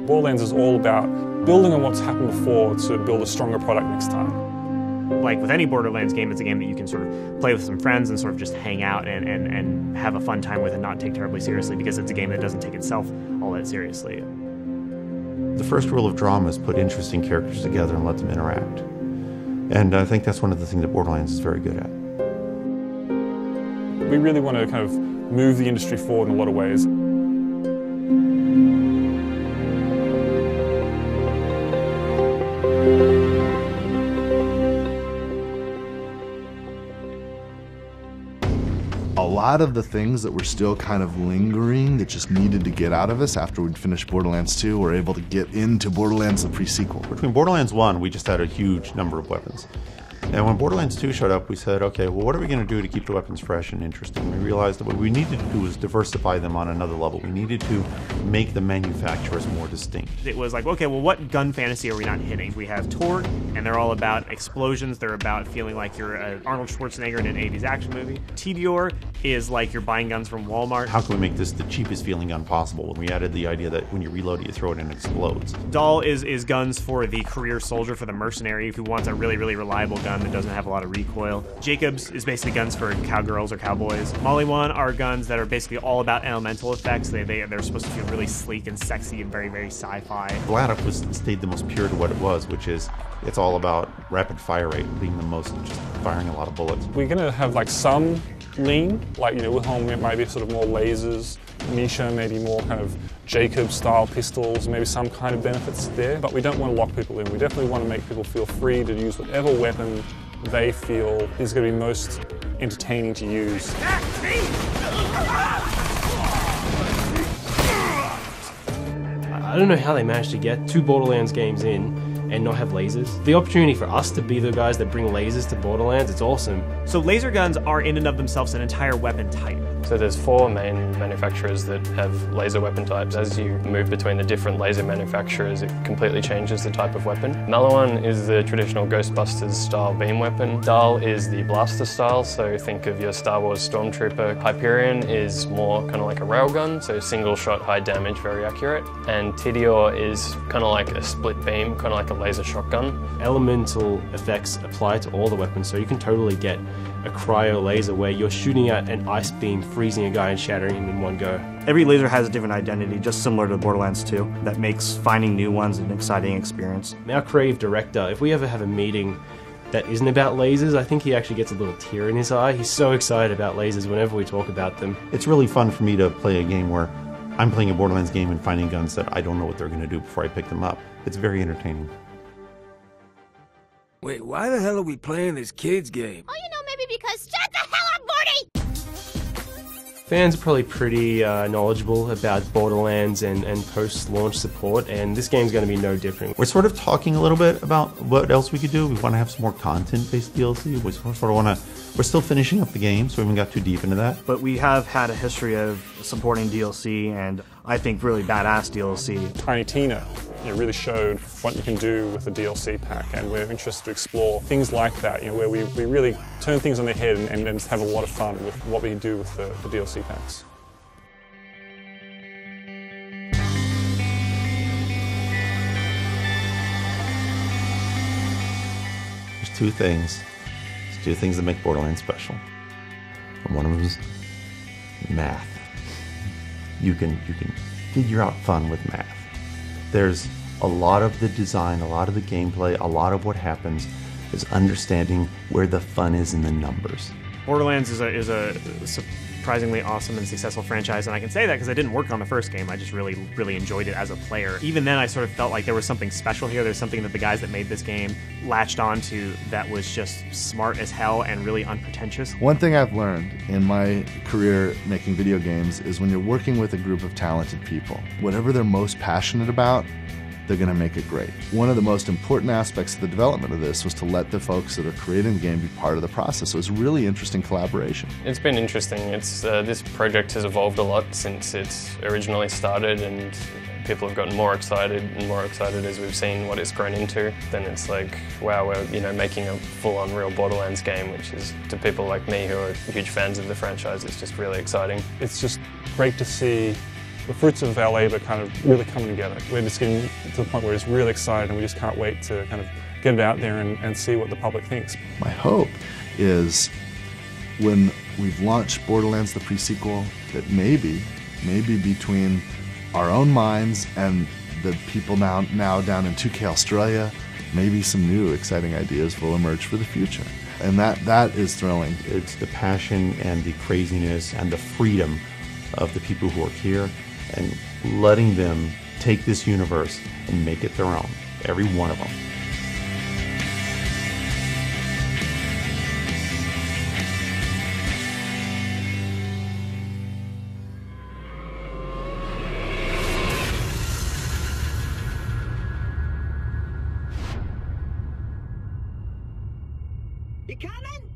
Borderlands is all about building on what's happened before to build a stronger product next time. Like with any Borderlands game, it's a game that you can sort of play with some friends and sort of just hang out and have a fun time with and not take terribly seriously, because it's a game that doesn't take itself all that seriously. The first rule of drama is put interesting characters together and let them interact. And I think that's one of the things that Borderlands is very good at. We really want to kind of move the industry forward in a lot of ways. A lot of the things that were still kind of lingering that just needed to get out of us after we'd finished Borderlands 2 were able to get into Borderlands, the pre-sequel. Between Borderlands 1, we just had a huge number of weapons. And when Borderlands 2 showed up, we said, okay, well, what are we going to do to keep the weapons fresh and interesting? We realized that what we needed to do was diversify them on another level. We needed to make the manufacturers more distinct. It was like, okay, well, what gun fantasy are we not hitting? We have Torque, and they're all about explosions. They're about feeling like you're Arnold Schwarzenegger in an 80s action movie. Tediore is like you're buying guns from Walmart. How can we make this the cheapest feeling gun possible? We added the idea that when you reload it, you throw it and it explodes. Dahl is guns for the career soldier, for the mercenary who wants a really, really reliable gun that doesn't have a lot of recoil. Jacobs is basically guns for cowgirls or cowboys. Molly 1 are guns that are basically all about elemental effects. They're supposed to feel really sleek and sexy and very, very sci-fi. Vladik stayed the most pure to what it was, which is it's all about rapid fire rate, being the most, just firing a lot of bullets. We're going to have like some lean, like, you know, Wilhelm it might be sort of more lasers, Misha maybe more kind of Jacob style pistols, maybe some kind of benefits there, but we don't want to lock people in. We definitely want to make people feel free to use whatever weapon they feel is going to be most entertaining to use. I don't know how they managed to get 2 Borderlands games in and not have lasers. The opportunity for us to be the guys that bring lasers to Borderlands, it's awesome. So laser guns are in and of themselves an entire weapon type. So there's 4 main manufacturers that have laser weapon types. As you move between the different laser manufacturers, it completely changes the type of weapon. Another one is the traditional Ghostbusters style beam weapon. Dahl is the blaster style, so think of your Star Wars Stormtrooper. Hyperion is more kind of like a railgun, so single shot, high damage, very accurate. And Tediore is kind of like a split beam, kind of like a laser shotgun. Elemental effects apply to all the weapons, so you can totally get a cryo laser where you're shooting at an ice beam, freezing a guy and shattering him in one go. Every laser has a different identity, just similar to Borderlands 2, that makes finding new ones an exciting experience. Our creative director, if we ever have a meeting that isn't about lasers, I think he actually gets a little tear in his eye. He's so excited about lasers whenever we talk about them. It's really fun for me to play a game where I'm playing a Borderlands game and finding guns that I don't know what they're going to do before I pick them up. It's very entertaining. Wait, why the hell are we playing this kids game? Oh, you know, maybe because shut the hell up, Morty! Fans are probably pretty knowledgeable about Borderlands and post-launch support, and this game's going to be no different. We're sort of talking a little bit about what else we could do. We want to have some more content-based DLC. We sort of want to. We're still finishing up the game, so we haven't got too deep into that. But we have had a history of supporting DLC, and I think really badass DLC. Tiny Tina, it really showed what you can do with the DLC pack, and we're interested to explore things like that, you know, where we really turn things on their head and just have a lot of fun with what we can do with the DLC packs. There's 2 things. There's 2 things that make Borderlands special. And one of them is math. You can figure out fun with math. There's a lot of the design, a lot of the gameplay, a lot of what happens is understanding where the fun is in the numbers. Borderlands is a surprisingly awesome and successful franchise, and I can say that because I didn't work on the first game. I just really, really enjoyed it as a player. Even then, I sort of felt like there was something special here. There's something that the guys that made this game latched onto that was just smart as hell and really unpretentious. One thing I've learned in my career making video games is when you're working with a group of talented people, whatever they're most passionate about, they're going to make it great. One of the most important aspects of the development of this was to let the folks that are creating the game be part of the process. So it's really interesting collaboration. It's been interesting. This project has evolved a lot since it's originally started, and people have gotten more excited as we've seen what it's grown into. Then it's like, wow, we're making a full-on real Borderlands game, which is, to people like me who are huge fans of the franchise, it's just really exciting. It's just great to see the fruits of our labour kind of really coming together. We're just getting to the point where it's really excited and we just can't wait to kind of get it out there and see what the public thinks. My hope is when we've launched Borderlands the pre-sequel, that maybe between our own minds and the people now down in 2K Australia, maybe some new exciting ideas will emerge for the future. And that is thrilling. It's the passion and the craziness and the freedom of the people who work here and letting them take this universe and make it their own, every one of them. You coming?